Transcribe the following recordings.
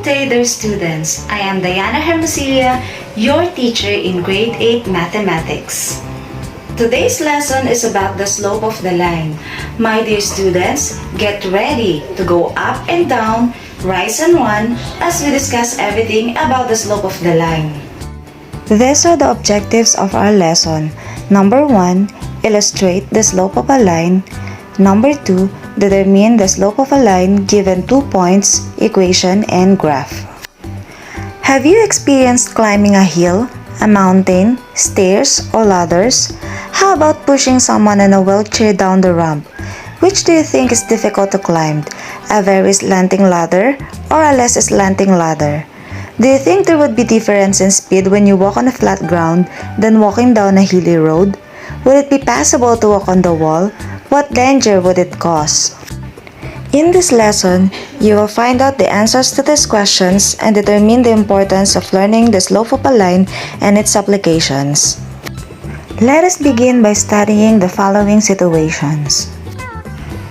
day, dear students. I am Diana Hermosilla, your teacher in grade 8 mathematics. Today's lesson is about the slope of the line. My dear students, get ready to go up and down, rise and run as we discuss everything about the slope of the line. These are the objectives of our lesson. Number 1, illustrate the slope of a line. Number 2, determine the slope of a line given 2 points, equation, and graph. Have you experienced climbing a hill, a mountain, stairs, or ladders? How about pushing someone in a wheelchair down the ramp? Which do you think is difficult to climb? A very slanting ladder or a less slanting ladder? Do you think there would be difference in speed when you walk on a flat ground than walking down a hilly road? Would it be possible to walk on the wall? What danger would it cause? In this lesson, you will find out the answers to these questions and determine the importance of learning the slope of a line and its applications. Let us begin by studying the following situations.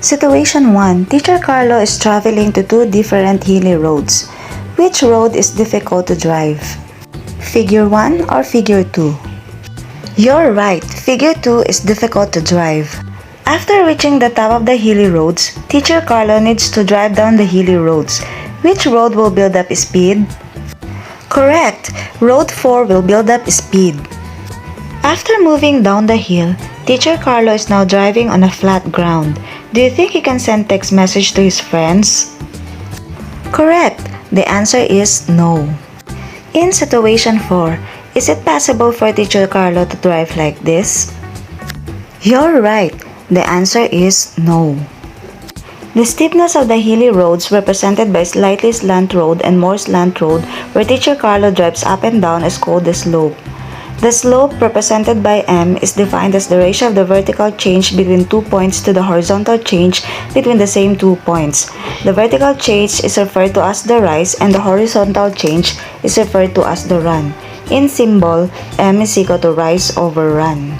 Situation 1. Teacher Carlo is traveling to 2 different hilly roads. Which road is difficult to drive? Figure 1 or Figure 2? You're right, Figure 2 is difficult to drive. After reaching the top of the hilly roads, Teacher Carlo needs to drive down the hilly roads. Which road will build up speed? Correct! Road 4 will build up speed. After moving down the hill, Teacher Carlo is now driving on a flat ground. Do you think he can send text message to his friends? Correct! The answer is no. In situation 4, is it possible for Teacher Carlo to drive like this? You're right. The answer is no. The steepness of the hilly roads represented by slightly slant road and more slant road where Teacher Carlo drives up and down is called the slope. The slope represented by m is defined as the ratio of the vertical change between 2 points to the horizontal change between the same 2 points. The vertical change is referred to as the rise and the horizontal change is referred to as the run. In symbol, m is equal to rise over run.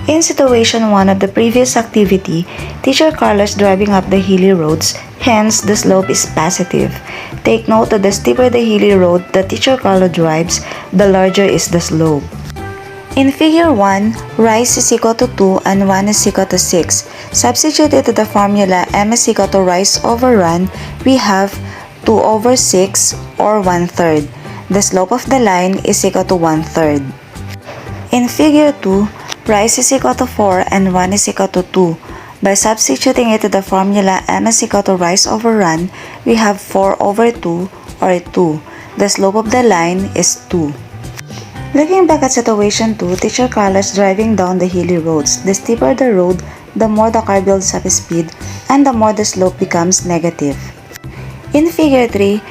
In situation 1 of the previous activity, Teacher Carlo is driving up the hilly roads, hence the slope is positive. Take note that the steeper the hilly road that Teacher Carlo drives, the larger is the slope. In Figure 1, rise is equal to 2 and 1 is equal to 6. Substitute into the formula m is equal to rise over run, we have 2 over 6 or 1/3. The slope of the line is equal to 1/3. In Figure 2, rise is equal to 4 and 1 is equal to 2. By substituting it to the formula m is equal to rise over run, we have 4 over 2 or 2. The slope of the line is 2. Looking back at situation 2, Teacher Carlo is driving down the hilly roads. The steeper the road, the more the car builds up speed and the more the slope becomes negative. In Figure 3,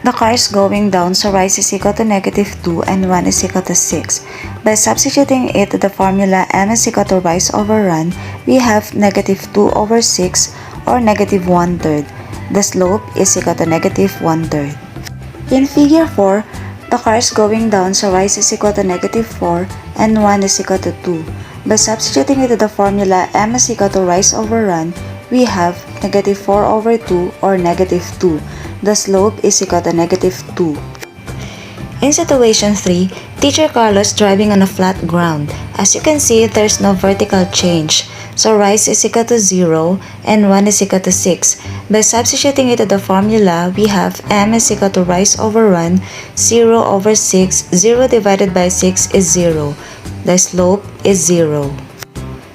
the car is going down, so rise is equal to -2 and 1 is equal to 6. By substituting it to the formula m is equal to rise over run, we have -2 over 6 or -1/3. The slope is equal to -1/3. In Figure 4, the car is going down, so rise is equal to -4 and 1 is equal to 2. By substituting it to the formula m is equal to rise over run, we have -4 over 2 or -2. The slope is equal to -2. In situation 3, Teacher Carlo is driving on a flat ground. As you can see, there is no vertical change. So rise is equal to 0 and 1 is equal to 6. By substituting it to the formula, we have m is equal to rise over run, 0 over 6. 0 divided by 6 is 0. The slope is 0.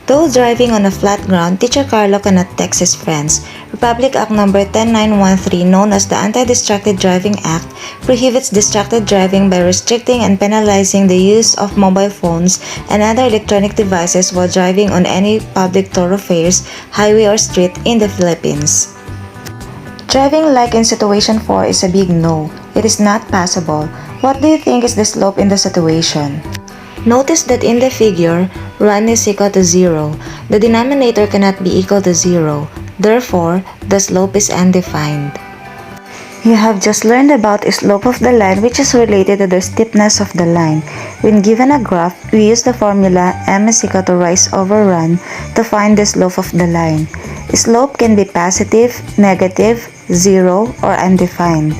Though driving on a flat ground, Teacher Carlo cannot text his friends. Republic Act No. 10913, known as the Anti-Distracted Driving Act, prohibits distracted driving by restricting and penalizing the use of mobile phones and other electronic devices while driving on any public thoroughfares, highway or street in the Philippines. Driving like in situation 4 is a big no. It is not possible. What do you think is the slope in the situation? Notice that in the figure, run is equal to 0. The denominator cannot be equal to 0. Therefore, the slope is undefined. You have just learned about the slope of the line, which is related to the steepness of the line. When given a graph, we use the formula m is equal to rise over run to find the slope of the line. Slope can be positive, negative, 0, or undefined.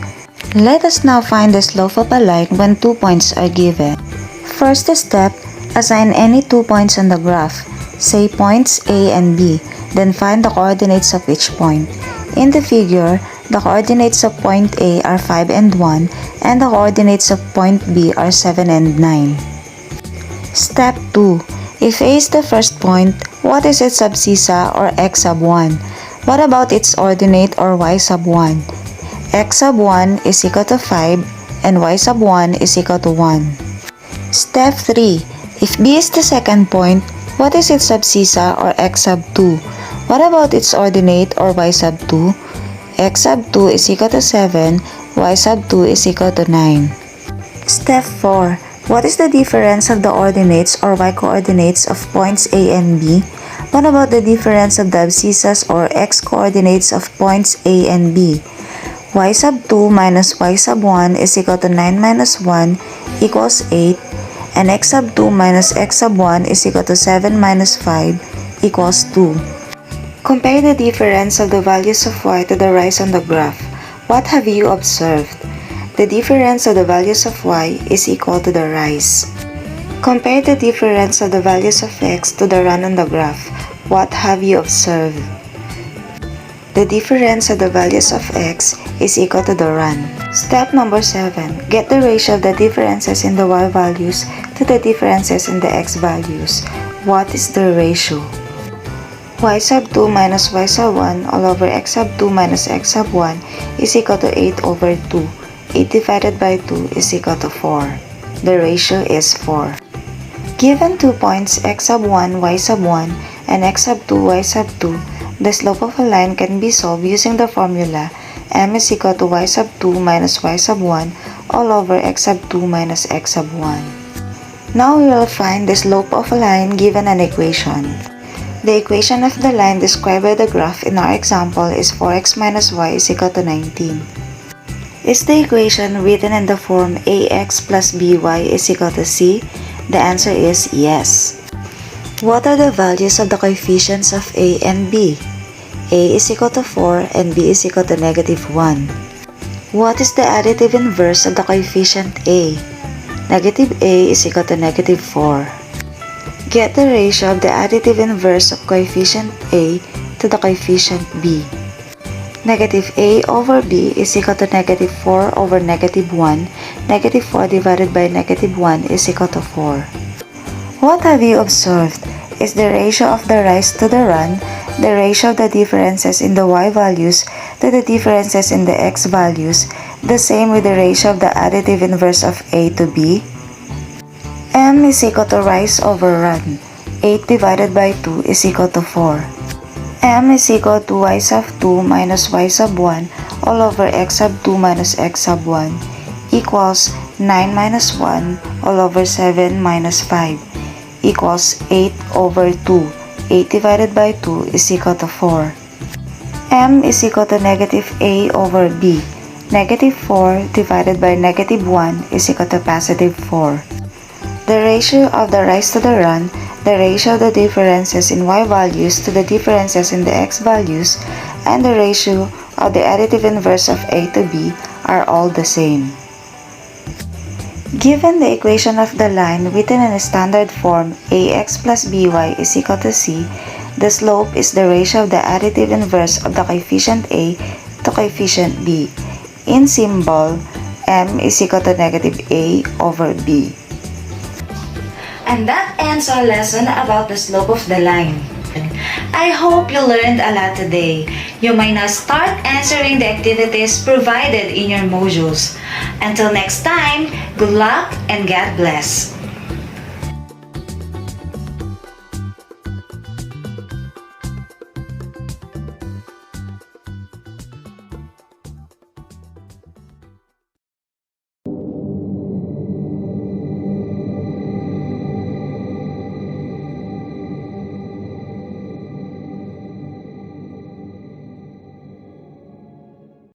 Let us now find the slope of a line when 2 points are given. First step, assign any 2 points on the graph, say points A and B, then find the coordinates of each point. In the figure, the coordinates of point A are 5 and 1, and the coordinates of point B are 7 and 9. Step 2. If A is the first point, what is its abscissa or x sub 1? What about its ordinate or y sub 1? X sub 1 is equal to 5 and y sub 1 is equal to 1. Step 3. If B is the second point, what is its abscissa or x sub 2? What about its ordinate or y sub 2? X sub 2 is equal to 7, y sub 2 is equal to 9. Step 4. What is the difference of the ordinates or y coordinates of points A and B? What about the difference of the abscissas or x coordinates of points A and B? Y sub 2 minus y sub 1 is equal to 9 minus 1 equals 8, and x sub 2 minus x sub 1 is equal to 7 minus 5 equals 2. Compare the difference of the values of y to the rise on the graph. What have you observed? The difference of the values of y is equal to the rise. Compare the difference of the values of x to the run on the graph. What have you observed? The difference of the values of x is equal to the run. Step number 7. Get the ratio of the differences in the y values to the differences in the x values. What is the ratio? Y sub 2 minus y sub 1 all over x sub 2 minus x sub 1 is equal to 8 over 2. 8 divided by 2 is equal to 4. The ratio is 4. Given 2 points x sub 1, y sub 1, and x sub 2, y sub 2, the slope of a line can be solved using the formula m is equal to y sub 2 minus y sub 1 all over x sub 2 minus x sub 1. Now we will find the slope of a line given an equation. The equation of the line described by the graph in our example is 4x minus y is equal to 19. Is the equation written in the form ax plus by is equal to c? The answer is yes. What are the values of the coefficients of a and b? A is equal to 4 and b is equal to negative 1. What is the additive inverse of the coefficient a? Negative a is equal to negative 4. Get the ratio of the additive inverse of coefficient a to the coefficient b. Negative a over b is equal to negative 4 over negative 1. Negative 4 divided by negative 1 is equal to 4. What have you observed? Is the ratio of the rise to the run, the ratio of the differences in the y values to the differences in the x values, the same with the ratio of the additive inverse of a to b? M is equal to rise over run. 8 divided by 2 is equal to 4. M is equal to y sub 2 minus y sub 1 all over x sub 2 minus x sub 1 equals 9 minus 1 all over 7 minus 5 equals 8 over 2. 8 divided by 2 is equal to 4. M is equal to negative a over b. Negative 4 divided by negative 1 is equal to positive 4. The ratio of the rise to the run, the ratio of the differences in y values to the differences in the x values, and the ratio of the additive inverse of a to b are all the same. Given the equation of the line written in a standard form ax plus by is equal to c, the slope is the ratio of the additive inverse of the coefficient a to coefficient b. In symbol, m is equal to negative a over b. And that ends our lesson about the slope of the line. I hope you learned a lot today. You may now start answering the activities provided in your modules. Until next time, good luck and God bless.